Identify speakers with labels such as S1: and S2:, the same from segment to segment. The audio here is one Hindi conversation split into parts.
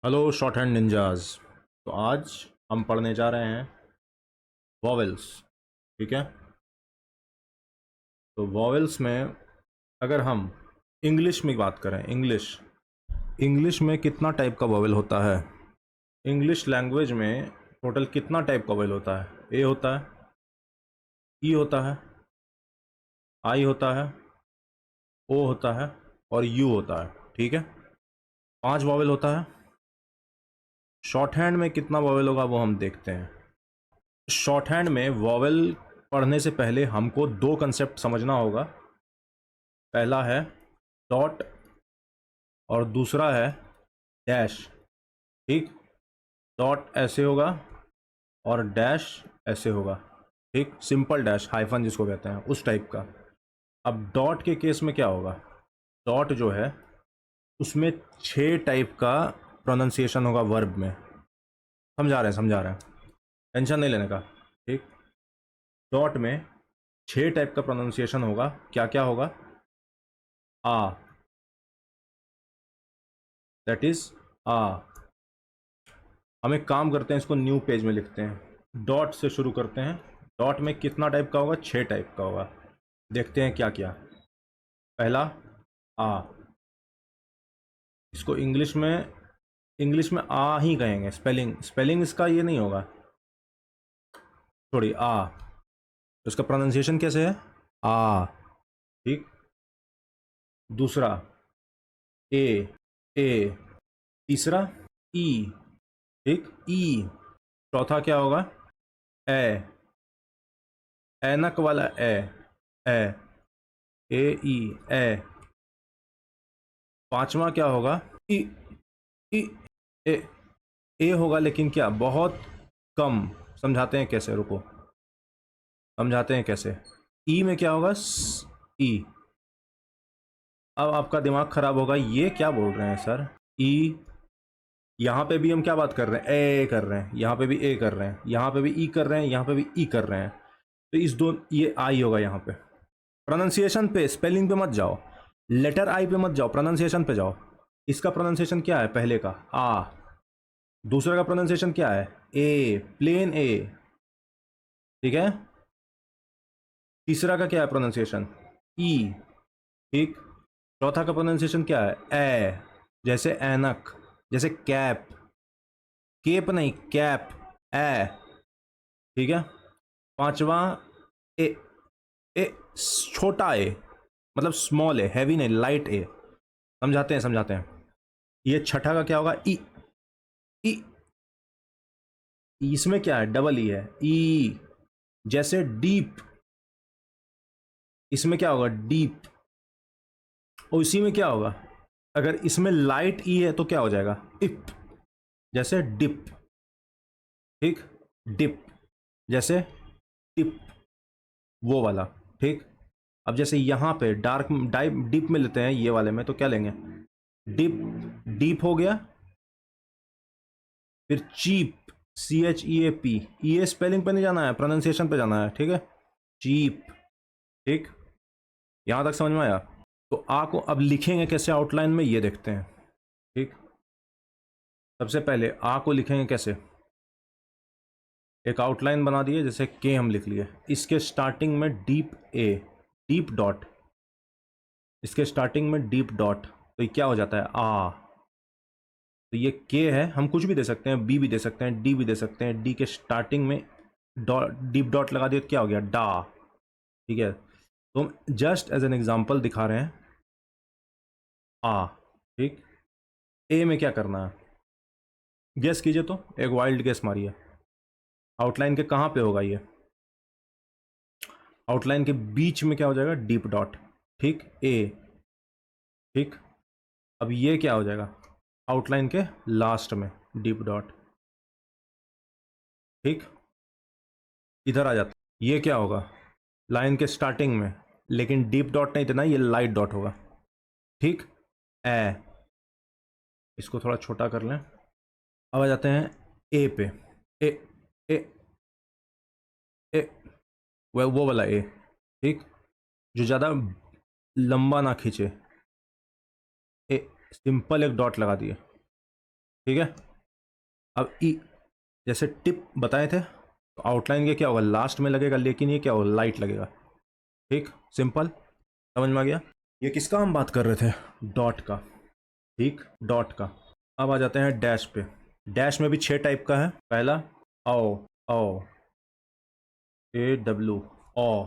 S1: Hello short hand ninjas. तो आज हम पढ़ने जा रहे हैं वॉवेल्स। ठीक है। तो वॉवेल्स में अगर हम इंग्लिश में बात करें, इंग्लिश इंग्लिश में कितना टाइप का वॉवेल होता है? इंग्लिश लैंग्वेज में टोटल कितना टाइप का वॉवेल होता है? ए होता है, ई होता है, आई होता है, ओ होता है और यू होता है। ठीक है। 5 वॉवेल होता है। शॉर्ट हैंड में कितना वॉवेल होगा वो हम देखते हैं। शॉर्ट हैंड में वॉवेल पढ़ने से पहले हमको 2 कंसेप्ट समझना होगा। पहला है डॉट और दूसरा है डैश। ठीक। डॉट ऐसे होगा और डैश ऐसे होगा। ठीक, सिंपल डैश, हाइफन जिसको कहते हैं, उस टाइप का। अब डॉट के केस में क्या होगा? डॉट जो है उसमें 6 टाइप का प्रोनाउंसिएशन होगा वर्ब में। समझा रहे हैं, टेंशन नहीं लेने का। ठीक। डॉट में 6 टाइप का प्रोनाउंसिएशन होगा। क्या क्या होगा? आ, दैट इज आ। हम एक काम करते हैं, इसको न्यू पेज में लिखते हैं। डॉट से शुरू करते हैं। डॉट में कितना टाइप का होगा? 6 टाइप का होगा। देखते हैं क्या क्या। पहला आ। इसको इंग्लिश में आ ही कहेंगे। स्पेलिंग इसका ये नहीं होगा, थोड़ी आ। तो इसका प्रोनाउंसिएशन कैसे है? आ। ठीक। दूसरा ए, ए। तीसरा ई। ठीक, ई। चौथा क्या होगा? ए, ऐनक वाला ए, ए, ए ई, ए। पांचवा क्या होगा? ई, ई, ए। ए होगा लेकिन क्या बहुत कम। समझाते हैं कैसे, रुको, समझाते हैं कैसे। ई में क्या होगा? ई। अब आपका दिमाग खराब होगा, ये क्या बोल रहे हैं सर? ई। यहाँ पे भी हम क्या बात कर रहे हैं? ए कर रहे हैं। यहाँ पे भी ए कर रहे हैं। यहाँ पे भी ई कर रहे हैं। यहाँ पे भी ई कर रहे हैं। तो इस दो, ये आई होगा यहाँ पे। प्रोनाउंसिएशन पे, स्पेलिंग पे मत जाओ, लेटर आई पे मत जाओ, प्रोनाउंसिएशन पे जाओ। इसका प्रोनाउंसिएशन क्या है? पहले का आ। दूसरे का प्रोनाउंसिएशन क्या है? ए, प्लेन ए। ठीक है। तीसरा का क्या है प्रोनाउंसिएशन? ई। ठीक। चौथा का प्रोनाउंसिएशन क्या है? ए, जैसे ऐनक, जैसे कैप। केप नहीं, कैप। ए। ठीक है। पांचवा ए, ए, छोटा ए, मतलब स्मॉल ए, हैवी नहीं, लाइट ए। समझाते हैं। ये छठा का क्या होगा? ई। ई। इसमें क्या है? डबल ई है, ई। जैसे डीप, इसमें क्या होगा? डीप। और इसी में क्या होगा? अगर इसमें लाइट ई है तो क्या हो जाएगा? इप। जैसे डिप। ठीक। डिप, जैसे टिप, वो वाला। ठीक। अब जैसे यहाँ पे डार्क डाइप डीप में लेते हैं, ये वाले में तो क्या लेंगे? डिप। डीप हो गया। फिर चीप, CHEAP। ये स्पेलिंग पे नहीं जाना है, प्रोनाउंसिएशन पे जाना है। ठीक है। चीप। ठीक। यहां तक समझ में आया? तो आ को अब लिखेंगे कैसे आउटलाइन में, ये देखते हैं। ठीक। सबसे पहले आ को लिखेंगे कैसे? एक आउटलाइन बना दिए, जैसे के हम लिख लिए। इसके स्टार्टिंग में डीप ए, डीप डॉट। इसके स्टार्टिंग में डीप डॉट, तो ये क्या हो जाता है? आ। तो ये के है, हम कुछ भी दे सकते हैं, बी भी दे सकते हैं, डी भी दे सकते हैं। डी के स्टार्टिंग में डॉट, डीप डॉट लगा दिया तो क्या हो गया? डा। ठीक है। तो हम जस्ट एज एन एग्जांपल दिखा रहे हैं। आ। ठीक। ए में क्या करना है? गेस कीजिए, तो एक वाइल्ड गेस मारिए। आउटलाइन के कहाँ पे होगा ये? आउटलाइन के बीच में क्या हो जाएगा? Deep dot. ठीक, ए। ठीक। अब ये क्या हो जाएगा? आउटलाइन के लास्ट में डीप डॉट। ठीक। इधर आ जाता, ये क्या होगा? लाइन के स्टार्टिंग में, लेकिन डीप डॉट नहीं देना, ये लाइट डॉट होगा। ठीक। ए। इसको थोड़ा छोटा कर लें। अब आ जाते हैं ए पे। ए, ए, ए, वो वाला ए। ठीक। जो ज़्यादा लंबा ना खींचे। ए, सिंपल एक डॉट लगा दिए। ठीक है। अब ई, जैसे टिप बताए थे, तो आउटलाइन के क्या होगा, लास्ट में लगेगा, लेकिन ये क्या होगा, लाइट लगेगा। ठीक, सिंपल, समझ में आ गया। ये किसका हम बात कर रहे थे, डॉट का। ठीक, डॉट का। अब आ जाते हैं डैश पे। डैश में भी 6 टाइप का है। पहला ओ, ओ, ए डब्ल्यू, ओ।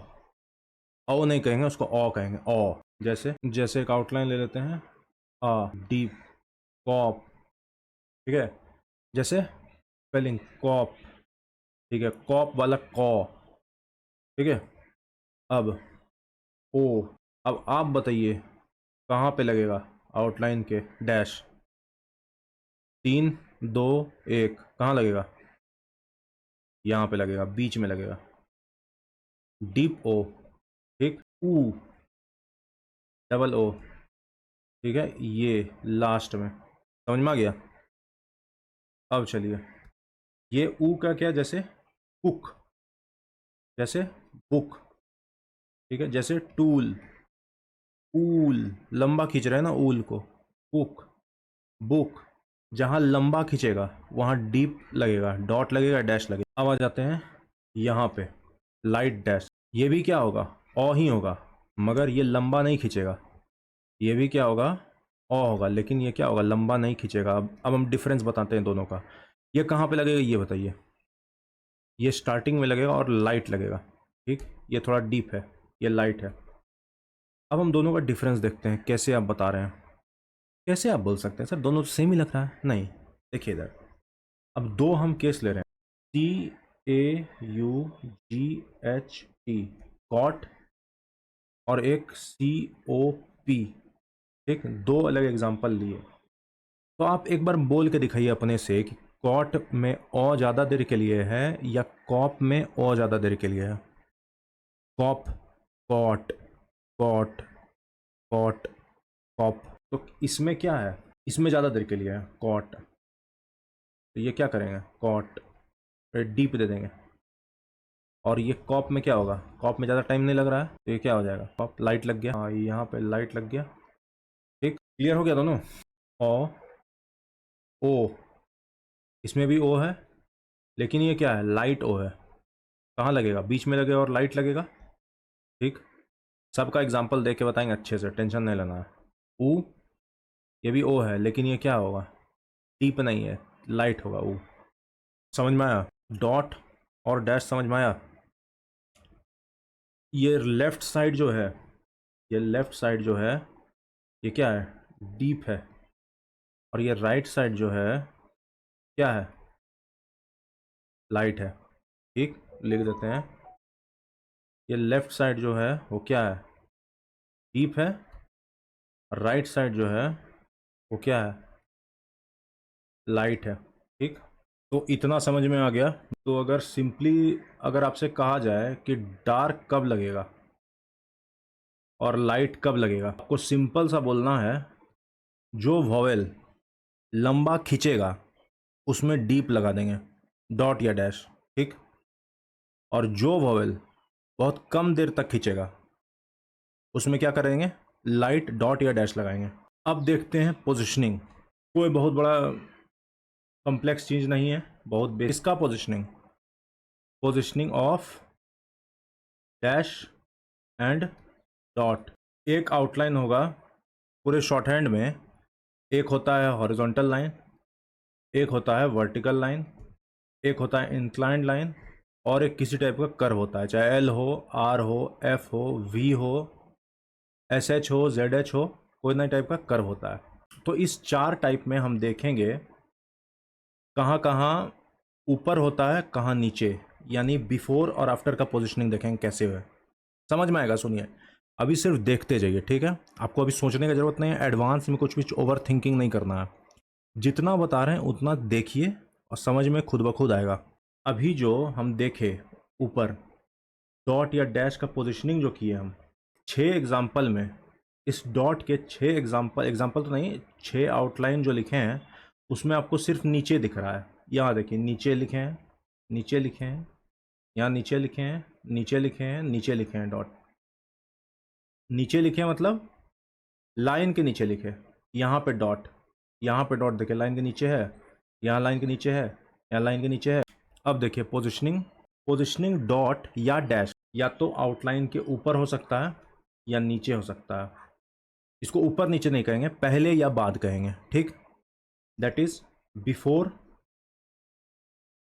S1: ओ नहीं कहेंगे उसको, ओ कहेंगे, ओ। जैसे जैसे एक आउटलाइन ले लेते हैं, आ, डीप, कॉप। ठीक है, जैसे स्पेलिंग कॉप। ठीक है, कॉप वाला कॉ। ठीक है, अब ओ। अब आप बताइए कहाँ पे लगेगा आउटलाइन के डैश। 3, 2, 1, कहाँ लगेगा, यहाँ पे लगेगा, बीच में लगेगा। डीप ओ। ठीक, ऊ, डबल ओ। ठीक है, ये लास्ट में, समझ में आ गया। अब चलिए, ये ऊ का क्या, जैसे कुक, जैसे बुक। ठीक है, जैसे टूल, ऊल, लंबा खींच रहे हैं ना ऊल को, कुक, बुक। जहाँ लंबा खींचेगा वहाँ डीप लगेगा, डॉट लगेगा, डैश लगेगा। अब आ जाते हैं यहाँ पे, लाइट डैश। ये भी क्या होगा, ओ ही होगा, मगर ये लंबा नहीं खींचेगा। ये भी क्या होगा, ओ होगा, लेकिन ये क्या होगा, लंबा नहीं खींचेगा। अब हम डिफरेंस बताते हैं दोनों का। ये कहाँ पे लगेगा ये बताइए। ये स्टार्टिंग में लगेगा और लाइट लगेगा। ठीक, ये थोड़ा डीप है, ये लाइट है। अब हम दोनों का डिफरेंस देखते हैं, कैसे आप बता रहे हैं। कैसे आप बोल सकते हैं सर दोनों सेम ही लग रहा है, नहीं। देखिए इधर, अब दो हम केस ले रहे हैं, CAUGHT, कॉट, और एक COP। ठीक, दो अलग एग्जांपल लिए। तो आप एक बार बोल के दिखाइए अपने से कि कॉट में ओ ज़्यादा देर के लिए है या कॉप में ओ ज़्यादा देर के लिए है। Cop, cot, cot, cot, cop. तो इसमें क्या है, इसमें ज़्यादा देर के लिए है कॉट, तो ये क्या करेंगे, कॉट, डीप दे देंगे। और ये कॉप में क्या होगा, कॉप में ज़्यादा टाइम नहीं लग रहा है, तो ये क्या हो जाएगा, कॉप, लाइट लग गया। हाँ, यहाँ पे लाइट लग गया। ठीक, क्लियर हो गया दोनों। ओ, ओ, इसमें भी ओ है, लेकिन ये क्या है, लाइट ओ है। कहाँ लगेगा, बीच में लगेगा और लाइट लगेगा। ठीक, सबका एग्जाम्पल देख के बताएंगे अच्छे से, टेंशन नहीं लेना है। ऊ, ये भी ओ है, लेकिन ये क्या होगा, डीप नहीं है, लाइट होगा ऊ। समझ में आया, डॉट और डैश समझ में आया। ये लेफ्ट साइड जो है, ये लेफ्ट साइड जो है, ये क्या है, डीप है। और ये राइट साइड जो है, क्या है, लाइट है। ठीक, लिख देते हैं, ये लेफ्ट साइड जो है वो क्या है, डीप है। राइट साइड जो है वो क्या है, लाइट है। ठीक, तो इतना समझ में आ गया। तो अगर सिंपली अगर आपसे कहा जाए कि डार्क कब लगेगा और लाइट कब लगेगा, आपको सिंपल सा बोलना है, जो वॉवेल लंबा खींचेगा उसमें डीप लगा देंगे, डॉट या डैश। ठीक, और जो वॉवेल बहुत कम देर तक खींचेगा उसमें क्या करेंगे, लाइट डॉट या डैश लगाएंगे। अब देखते हैं पोजिशनिंग। कोई बहुत बड़ा कॉम्प्लेक्स चीज़ नहीं है, बहुत बेसिक। इसका positioning, positioning of dash and dot. एक आउटलाइन होगा पूरे शॉर्ट हैंड में, एक होता है हॉरिजॉन्टल लाइन, एक होता है वर्टिकल लाइन, एक होता है इंक्लाइंड लाइन, और एक किसी टाइप का कर्व होता है, चाहे एल हो, आर हो, एफ हो, वी हो, एस एच हो, जेड एच हो, कोई नई टाइप का कर्व होता है। तो इस 4 टाइप में हम देखेंगे कहाँ कहाँ ऊपर होता है, कहाँ नीचे, यानी बिफोर और आफ्टर का पोजिशनिंग देखेंगे कैसे है। समझ में आएगा, सुनिए, अभी सिर्फ देखते जाइए। ठीक है, आपको अभी सोचने की ज़रूरत नहीं है, एडवांस में कुछ भी ओवर थिंकिंग नहीं करना है। जितना बता रहे हैं उतना देखिए और समझ में खुद ब खुद आएगा। अभी जो हम देखे ऊपर, डॉट या डैश का पोजिशनिंग जो किए हम 6 एग्जाम्पल में, इस डॉट के 6 एग्जाम्पल, एग्जाम्पल तो नहीं, 6 आउटलाइन जो लिखे हैं उसमें आपको सिर्फ नीचे दिख रहा है। यहाँ देखिए, नीचे लिखे हैं, नीचे लिखे हैं, यहाँ नीचे लिखे हैं, नीचे लिखे हैं, नीचे लिखे हैं, डॉट नीचे लिखे हैं, मतलब लाइन के नीचे लिखे। यहाँ पे डॉट, यहाँ पे डॉट देखिए लाइन के नीचे है, यहाँ लाइन के नीचे है, यहाँ लाइन के नीचे है। अब देखिए पोजिशनिंग, पोजिशनिंग डॉट या डैश या तो आउटलाइन के ऊपर हो सकता है या नीचे हो सकता है। इसको ऊपर नीचे नहीं कहेंगे, पहले या बाद कहेंगे, ठीक। दैट इज बिफोर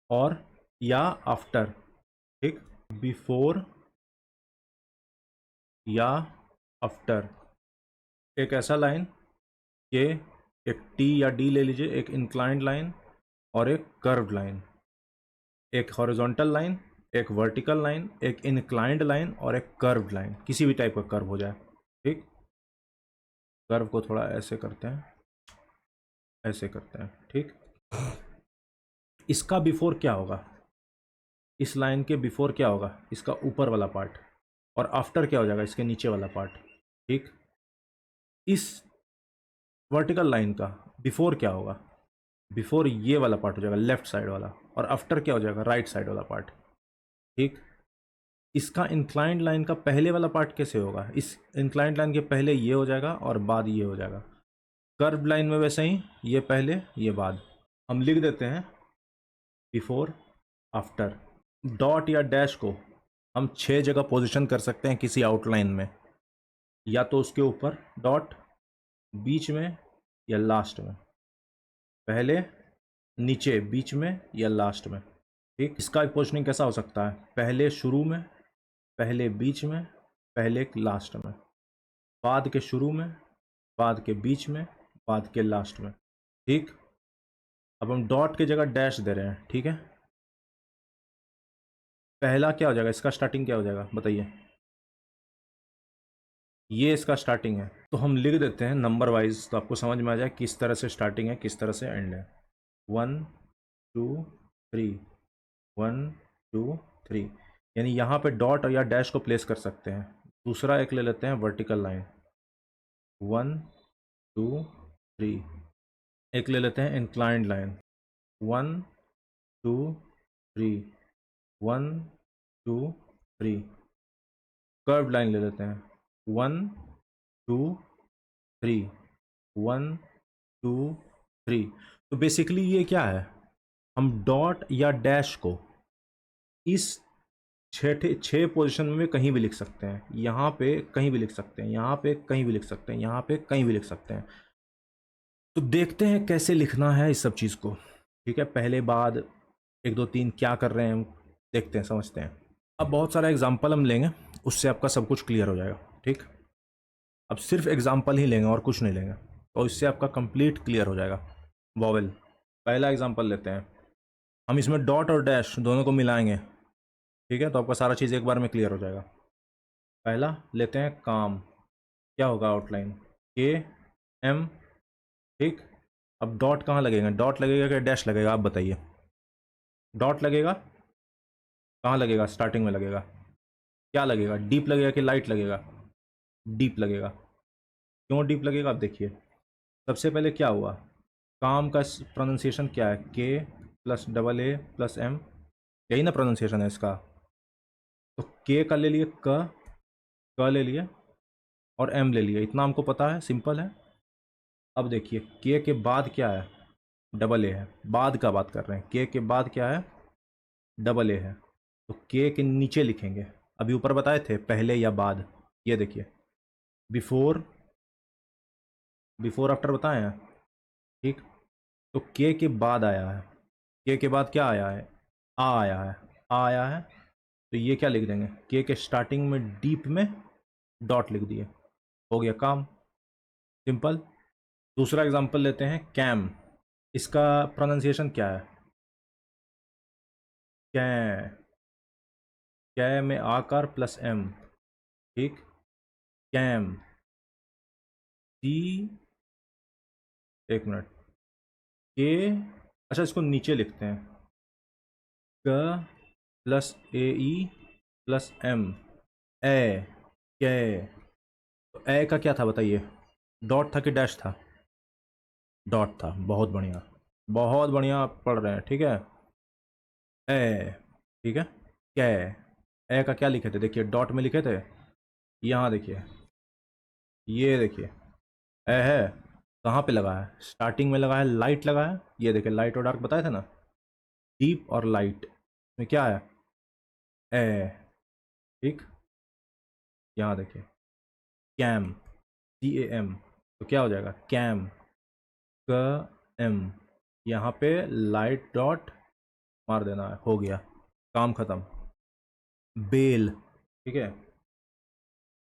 S1: और या आफ्टर, ठीक। बिफोर या आफ्टर। एक ऐसा लाइन कि एक टी या डी ले लीजिए, एक इंक्लाइंड लाइन और एक कर्व्ड लाइन, एक हॉरिजॉन्टल लाइन, एक वर्टिकल लाइन, एक इंक्लाइंड लाइन और एक कर्व्ड लाइन, किसी भी टाइप का कर्व हो जाए, ठीक। कर्व को थोड़ा ऐसे करते हैं, ऐसे करते हैं, ठीक। इसका बिफोर क्या होगा, इस लाइन के बिफोर क्या होगा, इसका ऊपर वाला पार्ट, और आफ्टर क्या हो जाएगा, इसके नीचे वाला पार्ट, ठीक। इस वर्टिकल लाइन का बिफोर क्या होगा, बिफोर ये वाला पार्ट हो जाएगा लेफ्ट साइड वाला, और आफ्टर क्या हो जाएगा, राइट साइड वाला पार्ट, ठीक। इसका इंक्लाइंड लाइन का पहले वाला पार्ट कैसे होगा, इस इंक्लाइंड लाइन के पहले ये हो जाएगा और बाद ये हो जाएगा। कर्व लाइन में वैसे ही ये पहले ये बाद। हम लिख देते हैं बिफोर आफ्टर। डॉट या डैश को हम 6 जगह पोजीशन कर सकते हैं किसी आउटलाइन में, या तो उसके ऊपर डॉट, बीच में या लास्ट में, पहले, नीचे, बीच में या लास्ट में, ठीक। इसका पोजीशनिंग कैसा हो सकता है, पहले शुरू में, पहले बीच में, पहले लास्ट में, बाद के शुरू में, बाद के बीच में, बाद के लास्ट में, ठीक। अब हम डॉट की जगह डैश दे रहे हैं, ठीक है। पहला क्या हो जाएगा, इसका स्टार्टिंग क्या हो जाएगा बताइए, ये इसका स्टार्टिंग है, तो हम लिख देते हैं नंबर वाइज, तो आपको समझ में आ जाए किस तरह से स्टार्टिंग है, किस तरह से एंड है। 1 2 3, 1 2 3, यानी यहाँ पे डॉट या डैश को प्लेस कर सकते हैं। दूसरा एक ले लेते हैं वर्टिकल लाइन, 1 2 3। एक ले लेते हैं इंक्लाइंड लाइन, 1 2 3, 1 2 3। कर्व लाइन ले लेते हैं, 1 2 3, 1 2 3। तो बेसिकली ये क्या है, हम डॉट या डैश को इस छः पोजीशन में कहीं भी लिख सकते हैं, यहाँ पे कहीं भी लिख सकते हैं, यहाँ पे कहीं भी लिख सकते हैं, यहाँ पे कहीं भी लिख सकते हैं। तो देखते हैं कैसे लिखना है इस सब चीज़ को, ठीक है। पहले बाद 1 2 3 क्या कर रहे हैं हम देखते हैं, समझते हैं। अब बहुत सारा एग्जाम्पल हम लेंगे, उससे आपका सब कुछ क्लियर हो जाएगा, ठीक। अब सिर्फ एग्जाम्पल ही लेंगे और कुछ नहीं लेंगे, तो इससे आपका कंप्लीट क्लियर हो जाएगा। वॉवेल, पहला एग्जाम्पल लेते हैं, हम इसमें डॉट और डैश दोनों को मिलाएंगे, ठीक है, तो आपका सारा चीज़ एक बार में क्लियर हो जाएगा। पहला लेते हैं काम, क्या होगा आउटलाइन, के एम, ठीक। अब डॉट कहाँ लगेगा, डॉट लगेगा कि डैश लगेगा, आप बताइए। डॉट लगेगा, कहाँ लगेगा, स्टार्टिंग में लगेगा। क्या लगेगा, डीप लगेगा कि लाइट लगेगा, डीप लगेगा। क्यों डीप लगेगा, आप देखिए। सबसे पहले क्या हुआ, काम का प्रोनाउंसिएशन क्या है, K plus double A plus M, यही ना प्रोनाउंसिएशन है इसका। तो के का ले लिए क ले लिए और एम ले लिए, इतना हमको पता है, सिंपल है। अब देखिए के बाद क्या है, डबल ए है, बाद का बात कर रहे हैं, के बाद क्या है, डबल ए है, तो के नीचे लिखेंगे। अभी ऊपर बताए थे पहले या बाद, ये देखिए बिफोर, बिफोर आफ्टर बताए हैं, ठीक। तो के बाद आया है, के बाद क्या आया है, आ आया है, आ आया है, तो ये क्या लिख देंगे, के स्टार्टिंग में डीप में डॉट लिख दिए, हो गया काम, सिंपल। दूसरा एग्जांपल लेते हैं कैम, इसका प्रोनाउंसिएशन क्या है, कै, कै में आकार प्लस एम, ठीक। कैम, सी, एक मिनट, के, अच्छा इसको नीचे लिखते हैं, क प्लस ए ई प्लस एम, ए, कै। तो ए का क्या था बताइए, डॉट था कि डैश था, डॉट था, बहुत बढ़िया, बहुत बढ़िया आप पढ़ रहे हैं, ठीक है। ए, ठीक है, कै, ए का क्या लिखे थे, देखिए डॉट में लिखे थे, यहाँ देखिए, ये देखिए ए है, कहाँ पे लगा है? स्टार्टिंग में लगा है, लाइट लगा है, ये देखिए लाइट और डार्क बताया था ना, डीप और लाइट में क्या है? ए, ठीक। यहाँ देखिए कैम, CAM, तो क्या हो जाएगा? कैम, क एम, यहाँ पे लाइट डॉट मार देना है, हो गया, काम खत्म। बेल, ठीक है,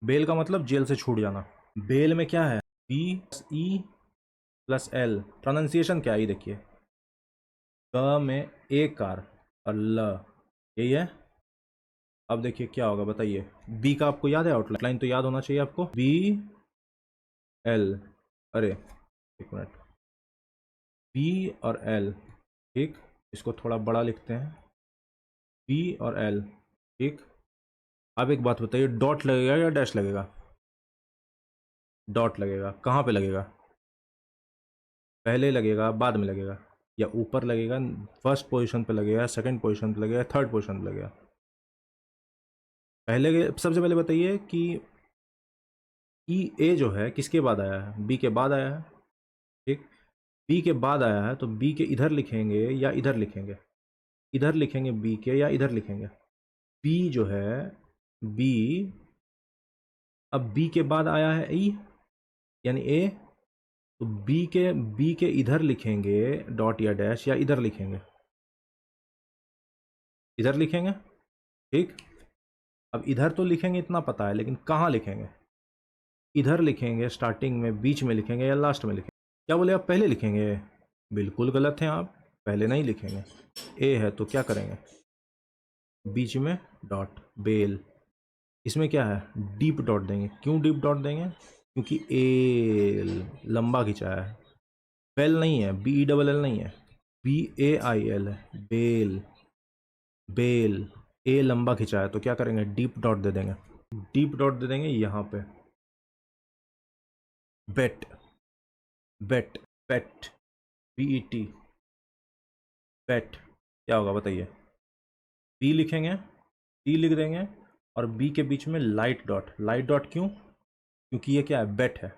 S1: बेल का मतलब जेल से छूट जाना। बेल में क्या है? B+E+L, प्रोनाउंसिएशन क्या है ये देखिए, क में ए कार और ल, यही है। अब देखिए क्या होगा बताइए, बी का आपको याद है? आउटलाइन तो याद होना चाहिए आपको। B, L, अरे एक मिनट, B और L, ठीक, इसको थोड़ा बड़ा लिखते हैं, B और L, ठीक। अब एक बात बताइए, डॉट लगेगा या डैश लगेगा? डॉट लगेगा। कहाँ पे लगेगा? पहले लगेगा, बाद में लगेगा, या ऊपर लगेगा, फर्स्ट पोजीशन पे लगेगा, सेकंड पोजीशन पे लगेगा, थर्ड पोजीशन पे लगेगा? पहले के, सबसे पहले बताइए कि ए जो है किसके बाद आया है? बी के बाद आया है, ठीक। बी के बाद आया है तो बी के इधर लिखेंगे या इधर लिखेंगे? इधर लिखेंगे बी के या इधर लिखेंगे? बी जो है, बी, अब बी के बाद आया है ई, यानी ए, तो बी के इधर लिखेंगे डॉट या डैश, या इधर लिखेंगे? इधर लिखेंगे, ठीक। अब इधर तो लिखेंगे इतना पता है, लेकिन कहाँ लिखेंगे? इधर लिखेंगे, स्टार्टिंग में, बीच में लिखेंगे, या लास्ट में लिखेंगे? क्या बोले आप? पहले लिखेंगे? बिल्कुल गलत हैं आप, पहले नहीं लिखेंगे। ए है तो क्या करेंगे? बीच में डॉट, बेल। इसमें क्या है? डीप डॉट देंगे। क्यों डीप डॉट देंगे? क्योंकि ए लंबा खिंचाया है, बेल नहीं है, BELL नहीं है, BAIL है, बेल, बेल। ए लंबा खिंचाया है तो क्या करेंगे? डीप डॉट दे देंगे। डीप डॉट दे देंगे यहाँ पे। बेट, बेट, पेट, BET, पेट, क्या होगा बताइए? बी लिखेंगे, टी लिख देंगे, और बी के बीच में लाइट डॉट। लाइट डॉट क्यों? क्योंकि ये क्या है? बेट है,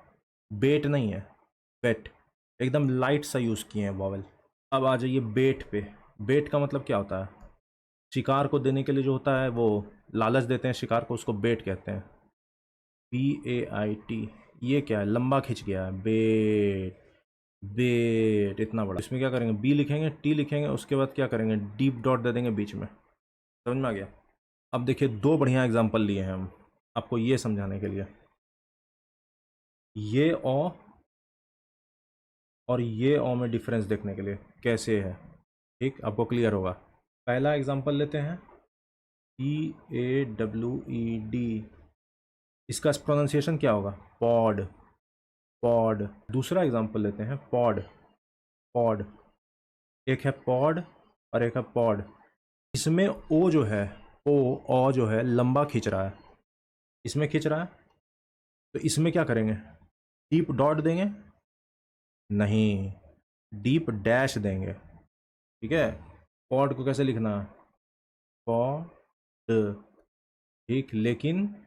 S1: बेट नहीं है, बेट। एकदम लाइट सा यूज़ किए हैं वॉवल। अब आ जाइए बेट पे। बेट का मतलब क्या होता है? शिकार को देने के लिए जो होता है, वो लालच देते हैं शिकार को, उसको बेट कहते हैं। BAIT, ये क्या है? लंबा खिंच गया है, बेट, बेट इतना बड़ा। इसमें क्या करेंगे? बी लिखेंगे, टी लिखेंगे, उसके बाद क्या करेंगे? डीप डॉट दे देंगे बीच में। समझ में आ गया? अब देखिए दो बढ़िया एग्जाम्पल लिए हैं हम आपको ये समझाने के लिए। ये और ये में डिफरेंस देखने के लिए कैसे है, ठीक, आपको क्लियर होगा। पहला एग्जाम्पल लेते हैं, PAWED, इसका प्रोनाउंसिएशन क्या होगा? Pod, pod. दूसरा एग्जाम्पल लेते हैं, पॉड, पॉड। एक है पॉड और एक है पॉड। इसमें ओ जो है, ओ जो है लंबा खींच रहा है, इसमें खींच रहा है, तो इसमें क्या करेंगे? डीप डॉट देंगे? नहीं, डीप डैश देंगे, ठीक है। पॉड को कैसे लिखना है? पॉड, ठीक, लेकिन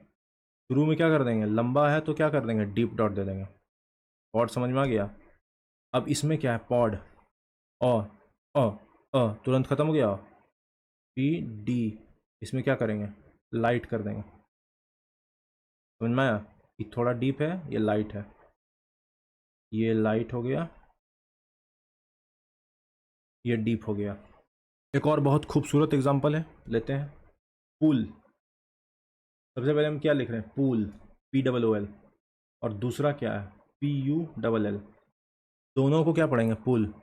S1: शुरू में क्या कर देंगे? लंबा है तो क्या कर देंगे? डीप डॉट दे देंगे। पॉड समझ में आ गया? अब इसमें क्या है? पॉड, अ, अ, तुरंत खत्म हो गया। PD, इसमें क्या करेंगे? लाइट कर देंगे। समझ में आया? ये थोड़ा डीप है, ये लाइट है, ये लाइट हो गया, ये डीप हो गया। एक और बहुत खूबसूरत एग्जांपल है, लेते हैं, पूल। सबसे पहले हम क्या लिख रहे हैं? पूल, POOL, और दूसरा क्या है? PULL। दोनों को क्या पढ़ेंगे? पुल।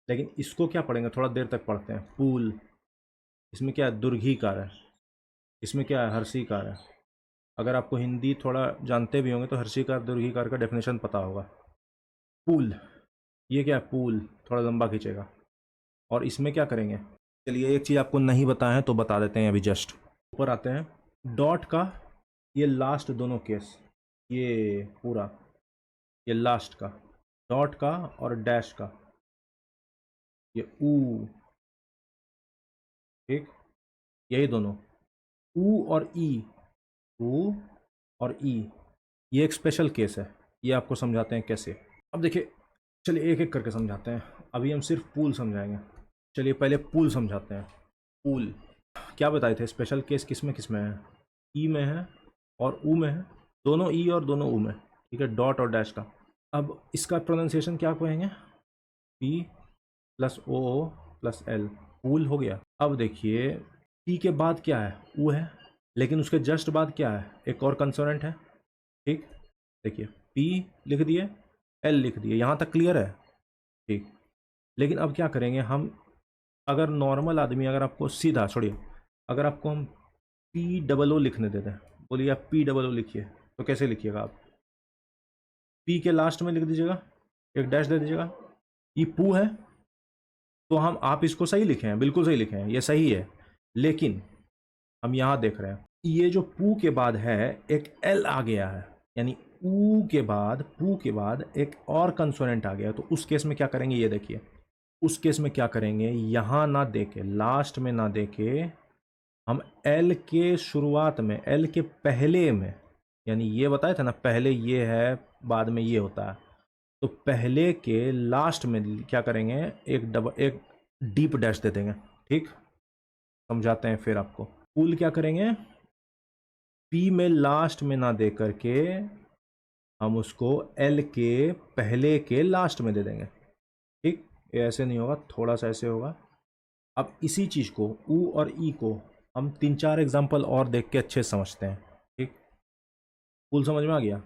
S1: लेकिन इसको क्या पढ़ेंगे? थोड़ा देर तक पढ़ते हैं, पूल। इसमें क्या है? दुर्घीकार है, इसमें क्या है? हर्षीकार है। अगर आपको हिंदी थोड़ा जानते भी होंगे तो हर्षीकार दुर्घीकार का डेफिनेशन पता होगा। पूल, ये क्या है? पूल, थोड़ा लंबा खींचेगा। और इसमें क्या करेंगे? चलिए एक चीज़ आपको नहीं बताया है तो बता देते हैं अभी जस्ट। ऊपर आते हैं, डॉट का ये लास्ट दोनों केस, ये पूरा, ये लास्ट का, डॉट का और डैश का, ये ऊ, ठीक, यही दोनों, ऊ और ई, ऊ और ई, ये एक स्पेशल केस है, ये आपको समझाते हैं कैसे। अब देखिए, चलिए एक एक करके समझाते हैं। अभी हम सिर्फ पूल समझाएंगे। चलिए पहले पूल समझाते हैं। पूल क्या बताए थे, स्पेशल केस किस में है? ई में है और ऊ में है। दोनों ई और दोनों ऊ में, ठीक है, डॉट और डैश का। अब इसका प्रोनाउंसिएशन क्या कहेंगे? P plus O plus L, pool हो गया। अब देखिए, पी के बाद क्या है? ऊ है, लेकिन उसके जस्ट बाद क्या है? एक और कंसोनेंट है, ठीक। देखिए, पी लिख दिए, एल लिख दिए, यहाँ तक क्लियर है, ठीक। लेकिन अब क्या करेंगे हम? अगर नॉर्मल आदमी, अगर आपको सीधा छोड़िए, अगर आपको हम पी डबल ओ लिखने देते हैं, बोलिए आप पी डबल ओ लिखिए, तो कैसे लिखिएगा आप? पी के लास्ट में लिख दीजिएगा, एक डैश दे दीजिएगा। ये पू है, तो हम आप इसको सही लिखे हैं, बिल्कुल सही लिखे हैं, ये सही है। लेकिन हम यहाँ देख रहे हैं, ये जो पू के बाद है एक एल आ गया है, यानी ऊ के बाद, पू के बाद एक और कंसोनेंट आ गया। तो उस केस में क्या करेंगे, ये देखिए, उस केस में क्या करेंगे, यहाँ ना देके, लास्ट में ना देके, हम एल के शुरुआत में, एल के पहले में, यानी ये बताया था ना, पहले ये है बाद में ये होता है, तो पहले के लास्ट में क्या करेंगे, एक डीप डैश दे देंगे, ठीक। समझाते हैं फिर आपको। पुल क्या करेंगे, पी में लास्ट में ना दे करके हम उसको एल के पहले के लास्ट में दे देंगे, ठीक। ये ऐसे नहीं होगा, थोड़ा सा ऐसे होगा। अब इसी चीज़ को, ऊ और ई को, हम 3-4 एग्जाम्पल और देख के अच्छे से समझते हैं, ठीक। पुल समझ में आ गया।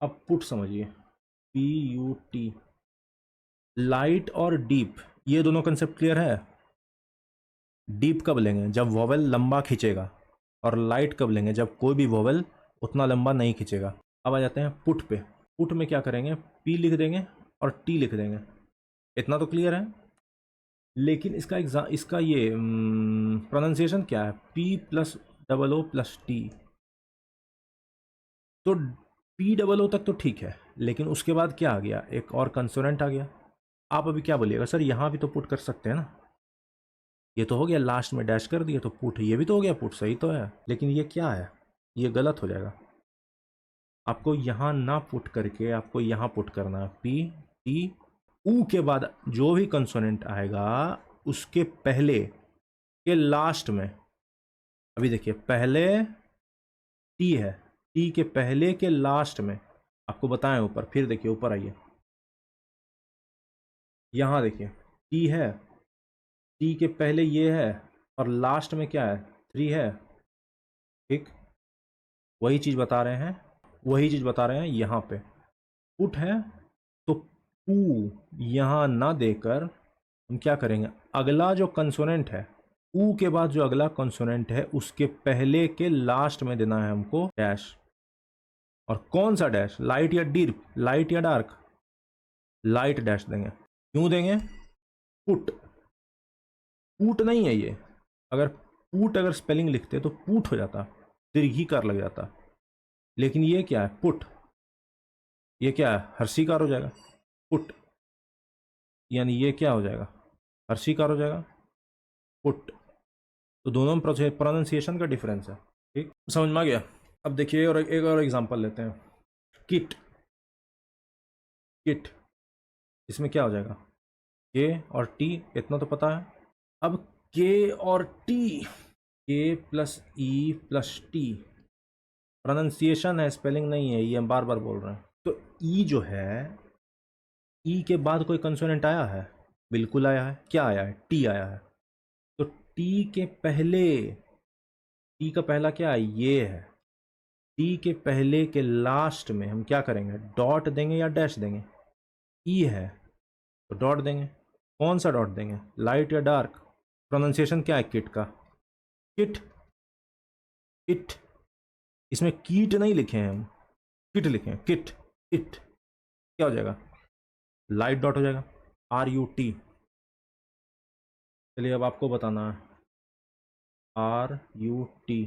S1: अब पुट समझिए, पी यू टी। लाइट और डीप, ये दोनों कंसेप्ट क्लियर है? डीप कब लेंगे, जब वॉवेल लंबा खींचेगा, और लाइट कब लेंगे, जब कोई भी वॉवेल उतना लंबा नहीं खींचेगा। अब आ जाते हैं पुट पे। पुट में क्या करेंगे, पी लिख देंगे और टी लिख देंगे, इतना तो क्लियर है। लेकिन इसका ये प्रोनाउंसिएशन क्या है, P plus double O plus T. तो पी डबल ओ तक तो ठीक है, लेकिन उसके बाद क्या आ गया, एक और कंसोनेंट आ गया। आप अभी क्या बोलिएगा, सर यहाँ भी तो पुट कर सकते हैं ना, ये तो हो गया, लास्ट में डैश कर दिया तो पुट, ये भी तो हो गया पुट, सही तो है। लेकिन ये क्या है, ये गलत हो जाएगा। आपको यहाँ ना पुट करके आपको यहाँ पुट करना है, पी टी। ऊ के बाद जो भी कंसोनेंट आएगा उसके पहले के लास्ट में, अभी देखिए पहले टी है, टी के पहले के लास्ट में, आपको बताएं ऊपर, फिर देखिए ऊपर आइए, यहाँ देखिए टी है, टी के पहले ये है, और लास्ट में क्या है, थ्री है, ठीक। वही चीज़ बता रहे हैं, वही चीज़ बता रहे हैं यहाँ पे। पुट है तो पू यहाँ ना देकर हम क्या करेंगे, अगला जो कंसोनेंट है, ऊ के बाद जो अगला कंसोनेंट है उसके पहले के लास्ट में देना है हमको डैश। और कौन सा डैश, लाइट या डीप, लाइट या डार्क? लाइट डैश देंगे। क्यों देंगे? पुट, पूट नहीं है ये। अगर पूट अगर स्पेलिंग लिखते तो पूट हो जाता, दीर्घी कार लग जाता। लेकिन ये क्या है, पुट, ये क्या है, हर्षिकार हो जाएगा। पुट यानी ये क्या हो जाएगा, हर्षिकार हो जाएगा, पुट। तो दोनों में प्रोनाउंसिएशन का डिफरेंस है, ठीक, समझ में आ गया। अब देखिए, और एक और एग्जांपल लेते हैं, किट। किट, इसमें क्या हो जाएगा, के और टी, इतना तो पता है। अब के और टी, के plus E plus T, pronunciation है, स्पेलिंग नहीं है, ये हम बार बार बोल रहे हैं। तो ई जो है, ई के बाद कोई कंसोनेंट आया है? बिल्कुल आया है। क्या आया है, टी आया है। तो टी के पहले, टी का पहला क्या है, ये है। टी के पहले के लास्ट में हम क्या करेंगे, डॉट देंगे या डैश देंगे? ई है तो डॉट देंगे। कौन सा डॉट देंगे, लाइट या डार्क? प्रोनाउंसिएशन क्या है किट का, किट, किट। इसमें कीट नहीं लिखे हैं हम, किट लिखे हैं, किट, किट। क्या हो जाएगा, लाइट डॉट हो जाएगा, आर यू टी। चलिए अब आपको बताना है, आर यू टी।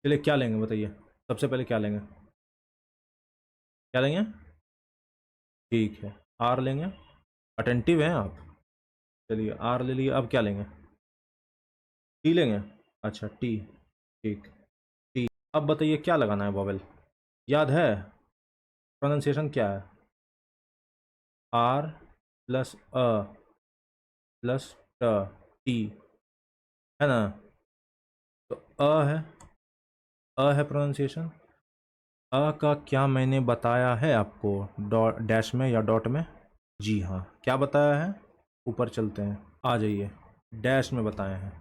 S1: चलिए क्या लेंगे बताइए, सबसे पहले क्या लेंगे, क्या लेंगे? ठीक है, आर लेंगे। अटेंटिव हैं आप, चलिए आर ले लिए। अब क्या लेंगे, टी लेंगे। अच्छा टी, ठीक, टी। अब बताइए क्या लगाना है, वॉवेल याद है? प्रोनाउंसिएशन क्या है, आर प्लस अ प्लस ट टी, है ना? तो अ है प्रोनाउंसिएशन। अ का क्या मैंने बताया है आपको डॉट डैश में या डॉट में? जी हाँ, क्या बताया है? ऊपर चलते हैं, आ जाइए। डैश में बताए हैं।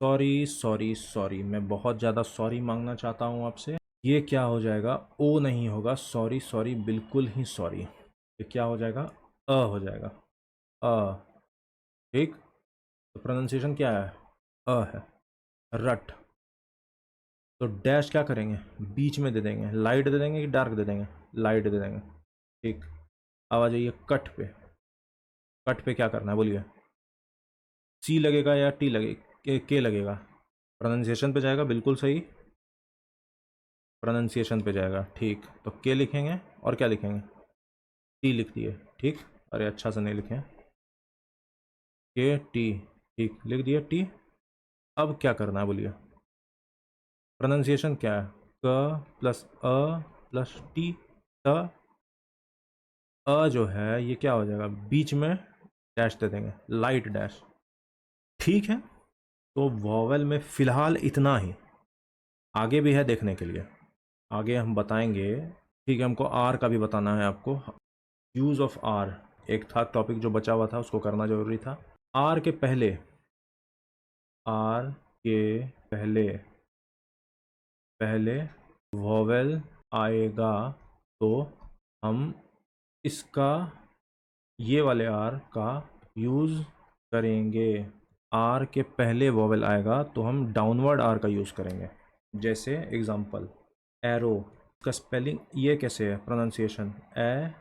S1: सॉरी सॉरी सॉरी, मैं बहुत ज़्यादा सॉरी मांगना चाहता हूँ आपसे। ये क्या हो जाएगा? ओ नहीं होगा, सॉरी सॉरी बिल्कुल ही सॉरी। ये क्या हो जाएगा? अ हो जाएगा। अ, ठीक। तो प्रोनाउंसिएशन क्या है? अ है। रट। तो डैश क्या करेंगे? बीच में दे देंगे। लाइट दे देंगे कि डार्क दे देंगे? लाइट दे देंगे। ठीक। अब आ जाइए कट पे। कट पे क्या करना है बोलिए? सी लगेगा या टी लगे के लगेगा? प्रोनाउंसिएशन पे जाएगा, बिल्कुल सही। प्रोनाउंसिएशन पे जाएगा, ठीक। तो के लिखेंगे और क्या लिखेंगे? टी लिख दिए, ठीक। अरे अच्छा से नहीं लिखे, के टी, ठीक लिख दिए टी। अब क्या करना है बोलिए? प्रोनाउंसिएशन क्या है? क प्लस अ प्लस टी। ट। अ जो है ये क्या हो जाएगा? बीच में डैश दे देंगे, लाइट डैश, ठीक है। तो वॉवेल में फ़िलहाल इतना ही, आगे भी है देखने के लिए, आगे हम बताएंगे। ठीक है, हमको आर का भी बताना है आपको। यूज़ ऑफ आर एक था टॉपिक जो बचा हुआ था, उसको करना ज़रूरी था। आर के पहले, आर के पहले पहले वॉवेल आएगा तो हम इसका, ये वाले आर का यूज़ करेंगे। आर के पहले वॉवेल आएगा तो हम डाउनवर्ड आर का यूज़ करेंगे। जैसे एग्जांपल, एरो का स्पेलिंग ये कैसे है? प्रोनाउंसिएशन ए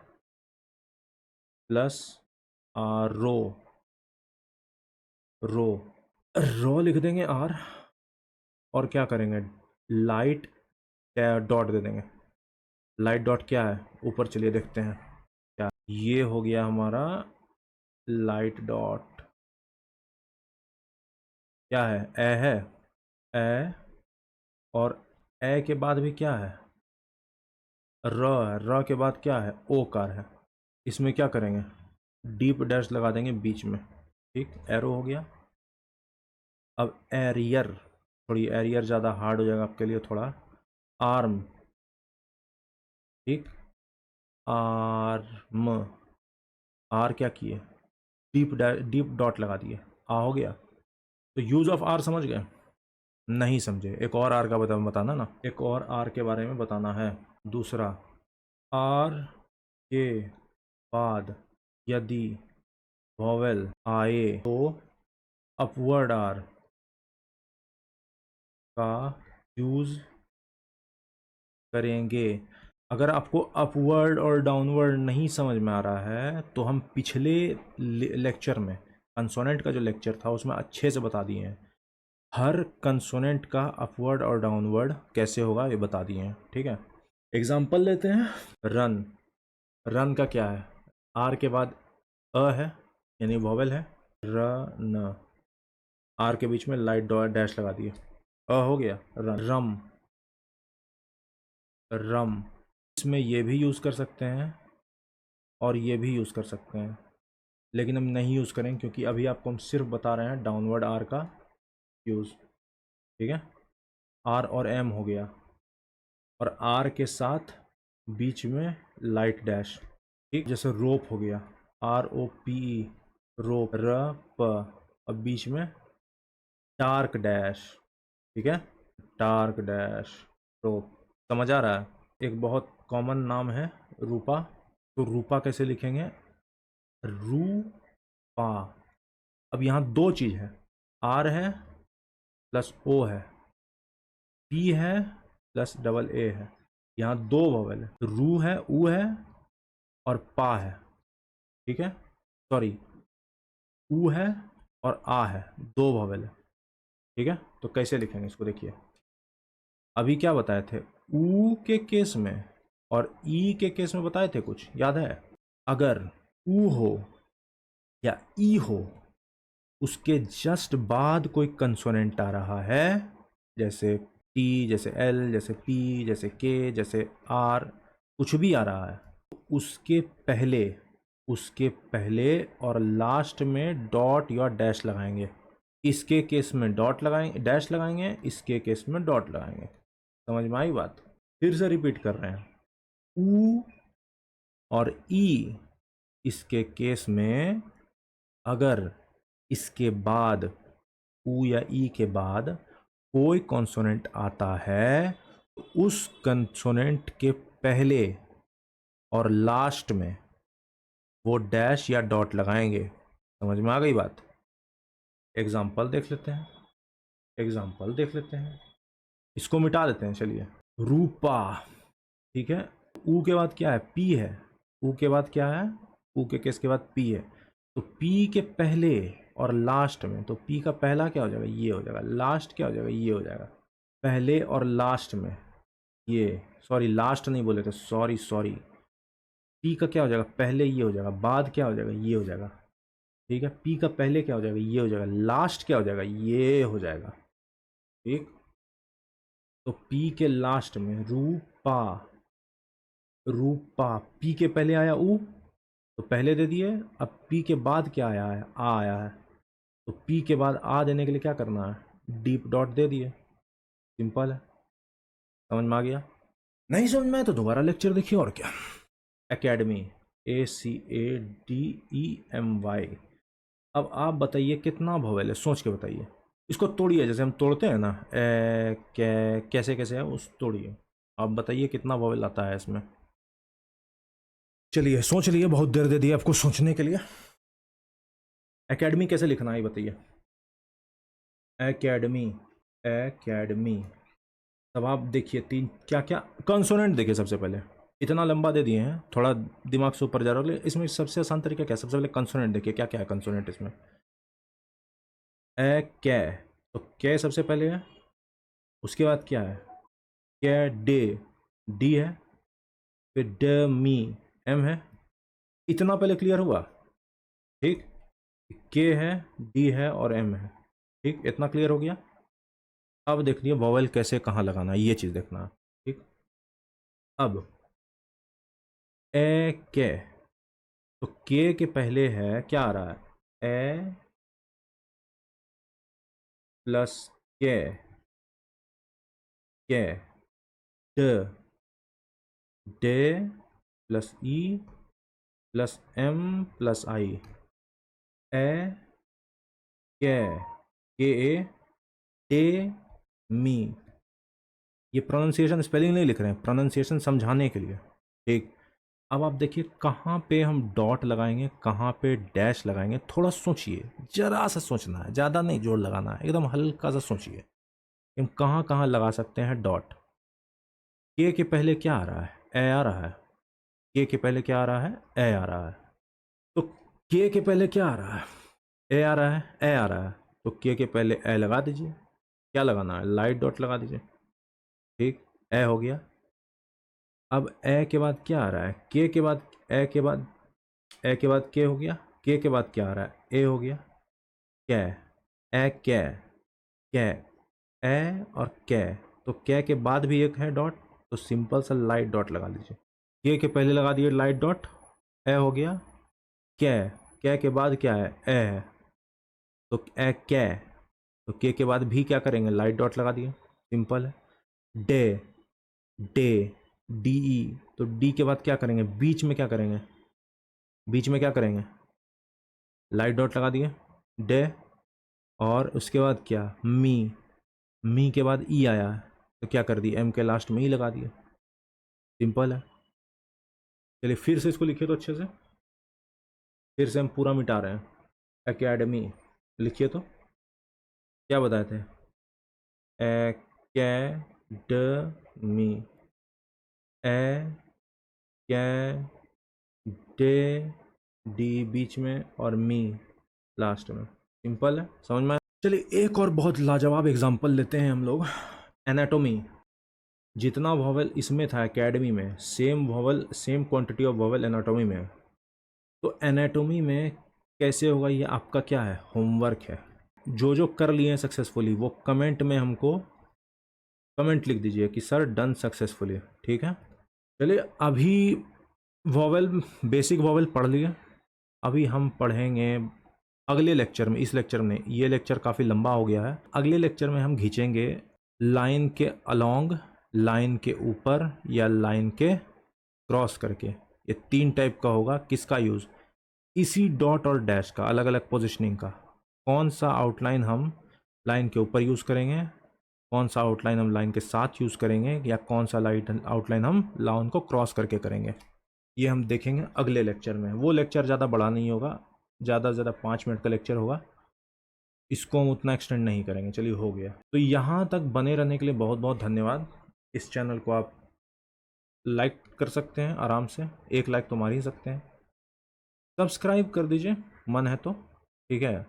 S1: प्लस आर, रो, रो, रो लिख देंगे आर, और क्या करेंगे? लाइट डॉट दे देंगे। लाइट डॉट क्या है? ऊपर चलिए देखते हैं क्या ये हो गया हमारा। लाइट डॉट क्या है? ए है, ए, और ए के बाद भी क्या है? र है। र के बाद क्या है? ओ कार है। इसमें क्या करेंगे? डीप डैश लगा देंगे बीच में, ठीक। एरो हो गया। अब एरियर, थोड़ी एरियर ज़्यादा हार्ड हो जाएगा आपके लिए थोड़ा। आर्म, ठीक। आर्म, आर क्या किए? डीप डॉट लगा दिए, आ हो गया। तो यूज़ ऑफ आर समझ गए? नहीं समझे? एक और आर का बताना ना, एक और आर के बारे में बताना है। दूसरा, आर के बाद यदि वॉवेल आए तो अपवर्ड आर का यूज़ करेंगे। अगर आपको अपवर्ड और डाउनवर्ड नहीं समझ में आ रहा है तो हम पिछले लेक्चर में, कंसोनेंट का जो लेक्चर था उसमें अच्छे से बता दिए हैं। हर कंसोनेंट का अपवर्ड और डाउनवर्ड कैसे होगा ये बता दिए हैं, ठीक है। एग्जांपल लेते हैं। रन, रन का क्या है? आर के बाद अ है, यानी वॉवेल है। रन, आर के बीच में लाइट डॉट डैश लगा दिए, अ हो गया रन। रम, रम, इसमें ये भी यूज़ कर सकते हैं और ये भी यूज़ कर सकते हैं, लेकिन हम नहीं यूज़ करेंगे क्योंकि अभी आपको हम सिर्फ बता रहे हैं डाउनवर्ड आर का यूज़, ठीक है। आर और एम हो गया, और आर के साथ बीच में लाइट डैश, ठीक। जैसे रोप हो गया, आर ओ पी ई, रोप, र प, अब बीच में डार्क डैश, ठीक है। डार्क डैश, रोप। समझ आ रहा है? एक बहुत कॉमन नाम है रूपा, तो रूपा कैसे लिखेंगे? रूपा। अब यहाँ दो चीज़ है, आर है प्लस ओ है, पी है प्लस डबल ए है। यहाँ दो वॉवेल है, रू है, ऊ है, और पा है, ठीक है। सॉरी, ऊ है और आ है, दो वॉवेल है, ठीक है। तो कैसे लिखेंगे इसको देखिए। अभी क्या बताए थे? ऊ के केस में और ई के केस में बताए थे कुछ, याद है? अगर ऊ हो या ई हो, उसके जस्ट बाद कोई कंसोनेंट आ रहा है, जैसे टी, जैसे एल, जैसे पी, जैसे के, जैसे आर, कुछ भी आ रहा है, तो उसके पहले उसके पहले और लास्ट में डॉट या डैश लगाएंगे। इसके केस में डॉट लगाएंगे, डैश लगाएंगे, इसके केस में डॉट लगाएंगे। समझ में आई बात? फिर से रिपीट कर रहे हैं। ऊ और ई, इसके केस में अगर इसके बाद ऊ या ई के बाद कोई कॉन्सोनेंट आता है तो उस कॉन्सोनेंट के पहले और लास्ट में वो डैश या डॉट लगाएंगे। समझ में आ गई बात? एग्जाम्पल देख लेते हैं, एग्जाम्पल देख लेते हैं। इसको मिटा देते हैं, चलिए। रूपा, ठीक है। ऊ के बाद क्या है? पी है। ऊ के बाद क्या है? ऊ के केस के बाद पी है। तो पी के पहले और लास्ट में, तो पी का पहला क्या हो जाएगा? ये हो जाएगा। लास्ट क्या हो जाएगा? ये हो जाएगा। पहले और लास्ट में ये, सॉरी लास्ट नहीं बोले थे, सॉरी सॉरी। पी का क्या हो जाएगा? पहले ये हो जाएगा, बाद क्या हो जाएगा? ये हो जाएगा। ठीक है, पी का पहले क्या हो जाएगा? ये हो जाएगा। लास्ट क्या हो जाएगा? ये हो जाएगा। ठीक, तो पी के लास्ट में रूपा, रूपा। पी के पहले आया ऊ, तो पहले दे दिए। अब पी के बाद क्या आया है? आ आया है। तो पी के बाद आ देने के लिए क्या करना है? डीप डॉट दे दिए। सिंपल है। समझ में आ गया? नहीं समझ में आया तो दोबारा लेक्चर देखिए, और क्या। Academy, ACADEMY। अब आप बताइए कितना वोवेल है, सोच के बताइए। इसको तोड़िए, जैसे हम तोड़ते हैं ना, कैसे कैसे है उस तोड़िए। आप बताइए कितना वोवेल आता है इसमें। चलिए सोच लिए, बहुत देर दे दी आपको सोचने के लिए। एकेडमी कैसे लिखना है बताइए। Academy, academy. तब आप देखिए तीन क्या क्या कंसोनेंट देखिए। सबसे पहले इतना लंबा दे दिए हैं, थोड़ा दिमाग से ऊपर जा रहा है। इसमें सबसे आसान तरीका क्या है? सबसे पहले कंसोनेंट देखिए क्या क्या है कंसोनेंट इसमें। ए कै, तो कै सबसे पहले है। उसके बाद क्या है? कै डे, डी है। फिर ड मी, एम है। इतना पहले क्लियर हुआ? ठीक, के है, डी है और एम है। ठीक, इतना क्लियर हो गया। अब देख लिया वॉवेल कैसे कहाँ लगाना है, ये चीज़ देखना है। ठीक, अब ए के, तो के पहले है क्या आ रहा है? ए प्लस के, के ड, D plus E plus M plus I. A K A टे मी। ये प्रोनाउंसिएशन स्पेलिंग नहीं लिख रहे हैं, प्रोनाउंसिएशन समझाने के लिए। ठीक, अब आप देखिए कहाँ पे हम डॉट लगाएंगे, कहाँ पे डैश लगाएंगे। थोड़ा सोचिए, जरा सा सोचना है, ज़्यादा नहीं जोर लगाना है, एकदम हल्का सा सोचिए कि हम कहाँ कहाँ लगा सकते हैं डॉट। के पहले क्या आ रहा है? ए आ रहा है। के पहले क्या आ रहा है? ए आ रहा है। तो के पहले क्या आ रहा है? ए आ रहा है, ए आ रहा है। तो के पहले ए लगा दीजिए। क्या लगाना है? लाइट डॉट लगा दीजिए। ठीक, ए हो गया। अब ए के बाद क्या आ रहा है? के के बाद, ए के बाद, ए के बाद के हो गया। के बाद क्या आ रहा है? ए हो गया। कै, ए कै, कै, ए और कै। तो कै के बाद भी एक है डॉट, तो सिंपल सा लाइट डॉट लगा लीजिए। के पहले लगा दिए लाइट डॉट, ए हो गया। कै के बाद क्या है? ए है, तो ए कै। तो के बाद भी क्या करेंगे? लाइट डॉट लगा दिए। सिंपल है। Day, day, D E. तो डी के बाद क्या करेंगे? बीच में क्या करेंगे? बीच में क्या करेंगे? लाइट डॉट लगा दिए। डे, और उसके बाद क्या? मी के बाद ई आया है, तो क्या कर दिए? एम के लास्ट में ई लगा दिए। सिंपल है। चलिए फिर से इसको लिखिए तो अच्छे से। फिर से हम पूरा मिटा रहे हैं। एकेडमी लिखिए तो क्या बताए थे? एकेडमी, डे, डी बीच में और मी लास्ट में। सिंपल है, समझ में आया? चलिए एक और बहुत लाजवाब एग्जांपल लेते हैं हम लोग। एनाटोमी। जितना वॉवेल इसमें था एकेडमी में, same vowel, same quantity of vowel anatomy में। तो एनाटोमी में कैसे होगा, ये आपका क्या है? होमवर्क है। जो जो कर लिए हैं सक्सेसफुली वो कमेंट में हमको कमेंट लिख दीजिए कि सर डन सक्सेसफुली। ठीक है, चलिए अभी वॉवेल, बेसिक वॉवेल पढ़ लिए। अभी हम पढ़ेंगे अगले लेक्चर में, इस लेक्चर में, ये लेक्चर काफ़ी लंबा हो गया है। अगले लेक्चर में हम खींचेंगे लाइन के अलोंग, लाइन के ऊपर या लाइन के क्रॉस करके। ये 3 टाइप का होगा। किसका यूज़? इसी डॉट और डैश का, अलग अलग पोजिशनिंग का। कौन सा आउटलाइन हम लाइन के ऊपर यूज़ करेंगे, कौन सा आउटलाइन हम लाइन के साथ यूज़ करेंगे, या कौन सा आउटलाइन हम लाइन को क्रॉस करके करेंगे, ये हम देखेंगे अगले लेक्चर में। वो लेक्चर ज़्यादा बड़ा नहीं होगा, ज़्यादा से ज़्यादा 5 मिनट का लेक्चर होगा, इसको हम उतना एक्सटेंड नहीं करेंगे। चलिए, हो गया। तो यहाँ तक बने रहने के लिए बहुत बहुत धन्यवाद। इस चैनल को आप लाइक कर सकते हैं आराम से, 1 लाइक तो मार ही सकते हैं। सब्सक्राइब कर दीजिए मन है तो, ठीक है।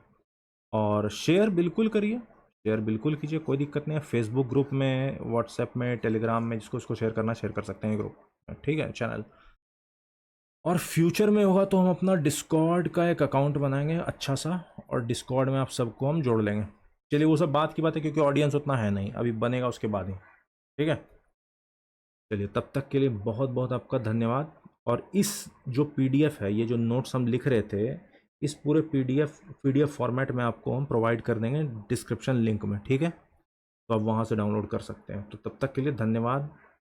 S1: और शेयर बिल्कुल करिए, शेयर बिल्कुल कीजिए, कोई दिक्कत नहीं है। फेसबुक ग्रुप में, व्हाट्सएप में, टेलीग्राम में, जिसको उसको शेयर करना शेयर कर सकते हैं ग्रुप, ठीक है, चैनल। और फ्यूचर में होगा तो हम अपना डिस्कॉर्ड का एक अकाउंट बनाएंगे अच्छा सा, और डिस्कॉर्ड में आप सबको हम जोड़ लेंगे। चलिए, वो सब बात की बात है, क्योंकि ऑडियंस उतना है नहीं, अभी बनेगा उसके बाद ही, ठीक है। चलिए, तब तक के लिए बहुत बहुत आपका धन्यवाद। और इस जो पीडीएफ है, ये जो नोट्स हम लिख रहे थे, इस पूरे पीडीएफ फॉर्मेट में आपको हम प्रोवाइड कर देंगे डिस्क्रिप्शन लिंक में, ठीक है। तो आप वहाँ से डाउनलोड कर सकते हैं। तो तब तक के लिए धन्यवाद।